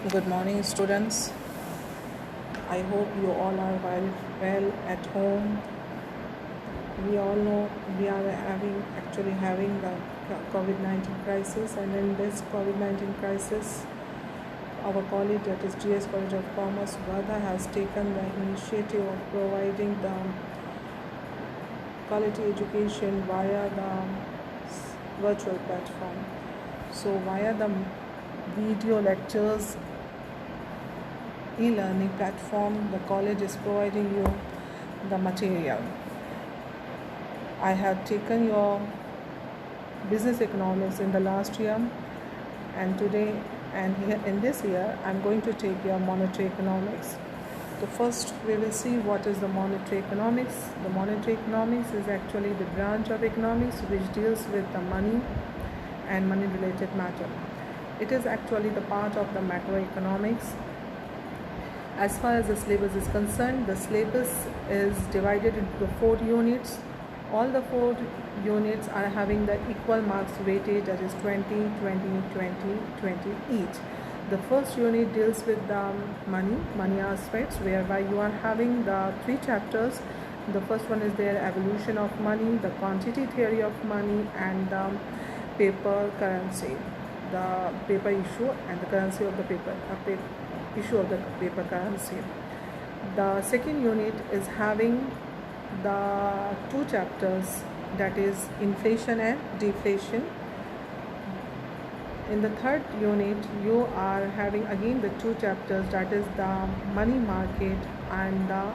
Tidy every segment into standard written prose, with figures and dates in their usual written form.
Good morning, students. I hope you all are well at home. We all know we are having the COVID-19 crisis, and in this COVID-19 crisis, our college, that is GS College of Commerce, Wardha, has taken the initiative of providing the quality education via the virtual platform. So, via the video lectures e-learning platform, the college is providing you the material. I have taken your business economics in the last year, and today and here in this year I'm going to take your monetary economics. So first we will see what is the monetary economics. The monetary economics is actually the branch of economics which deals with the money and money related matter. It is actually the part of the macroeconomics. As far as the syllabus is concerned, the syllabus is divided into 4 units. All the 4 units are having the equal marks weightage, that is 20, 20, 20, 20 each. The first unit deals with the money aspects, whereby you are having the 3 chapters. The first one is their evolution of money, the quantity theory of money, and the paper currency, the paper issue and the currency of the issue of the paper currency. The second unit is having the 2 chapters, that is inflation and deflation. In the third unit you are having again the 2 chapters, that is the money market and the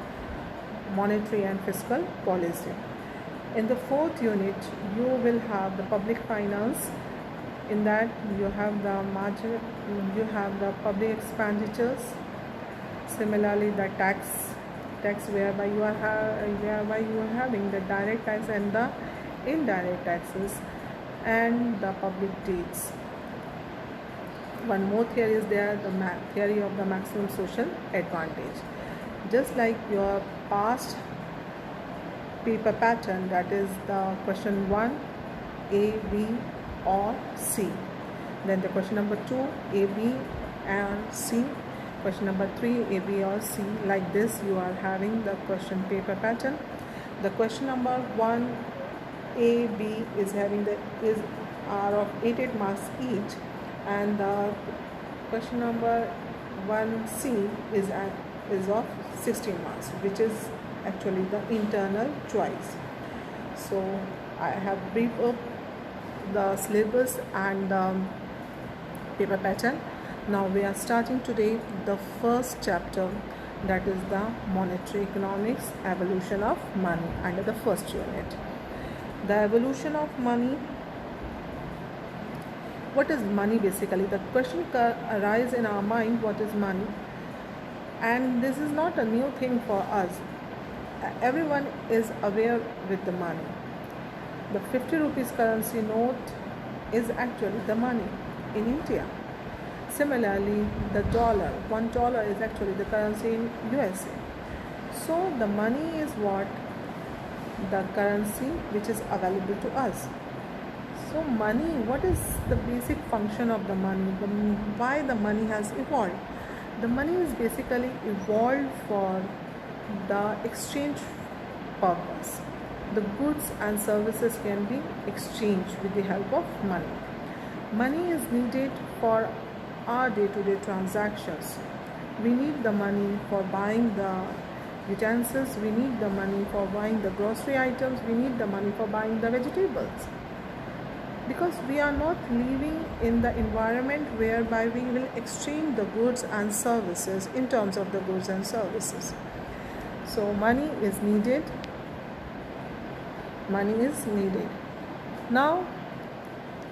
monetary and fiscal policy. In the fourth unit you will have the public finance. In that you have the margin, you have the public expenditures. Similarly, the tax whereby you are having the direct tax and the indirect taxes, and the public deeds. One more theory is there, the theory of the maximum social advantage. Just like your past paper pattern, that is the question 1, A, B or C. Then the question number 2, A, B and C. Question number 3, A, B or C. Like this you are having the question paper pattern. The question number 1, A, B is having are of 8 marks each, and the question number 1C is of 16 marks, which is actually the internal choice. So I have briefed up the syllabus and the paper pattern. Now we are starting today the first chapter, that is the monetary economics, evolution of money, under the first unit. The evolution of money. What is money basically? The question arises in our mind, what is money? And this is not a new thing for us. Everyone is aware with the money. The 50 rupees currency note is actually the money in India. Similarly, the $1 is actually the currency in USA. So the money is what? The currency which is available to us. So money, what is the basic function of the money? Why the money has evolved? The money is basically evolved for the exchange purpose. The goods and services can be exchanged with the help of money. Money is needed for our day-to-day transactions. We need the money for buying the utensils, we need the money for buying the grocery items, we need the money for buying the vegetables. Because we are not living in the environment whereby we will exchange the goods and services in terms of the goods and services. So money is needed. Now,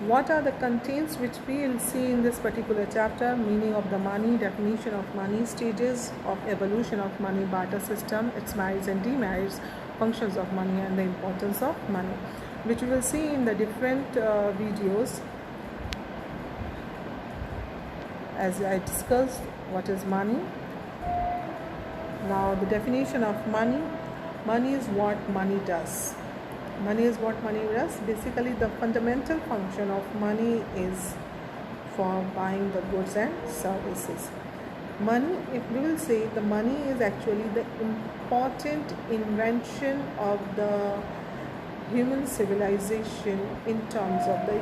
what are the contents which we will see in this particular chapter? Meaning of the money, definition of money, stages of evolution of money, barter system, its merits and demerits, functions of money and the importance of money, which we will see in the different videos. As I discussed, what is money? Now the definition of money. Money is what money does. Basically, the fundamental function of money is for buying the goods and services. Money, if we will say, the money is actually the important invention of the human civilization in terms of the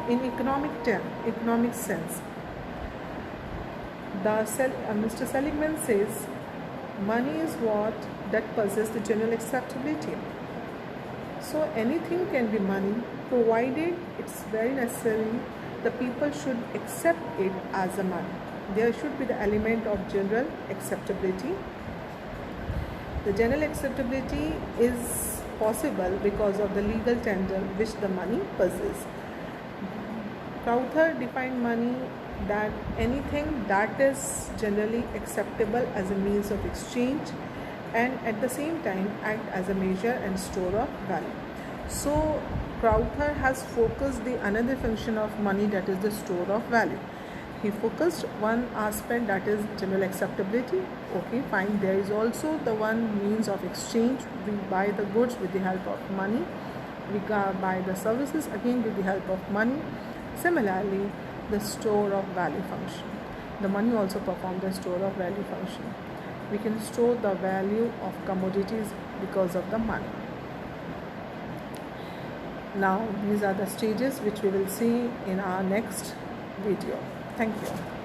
in economic sense. Mr. Seligman says money is what that possesses the general acceptability. So anything can be money, provided it's very necessary the people should accept it as a money. There should be the element of general acceptability. The general acceptability is possible because of the legal tender which the money possesses. Crowther defined money that anything that is generally acceptable as a means of exchange and at the same time act as a measure and store of value. So Crowther has focused the another function of money, that is the store of value. He focused one aspect, that is general acceptability. Okay, fine. There is also the one means of exchange. We buy the goods with the help of money. We buy the services again with the help of money. Similarly, the store of value function. The money also performs the store of value function. We can store the value of commodities because of the money. Now, these are the stages which we will see in our next video. Thank you.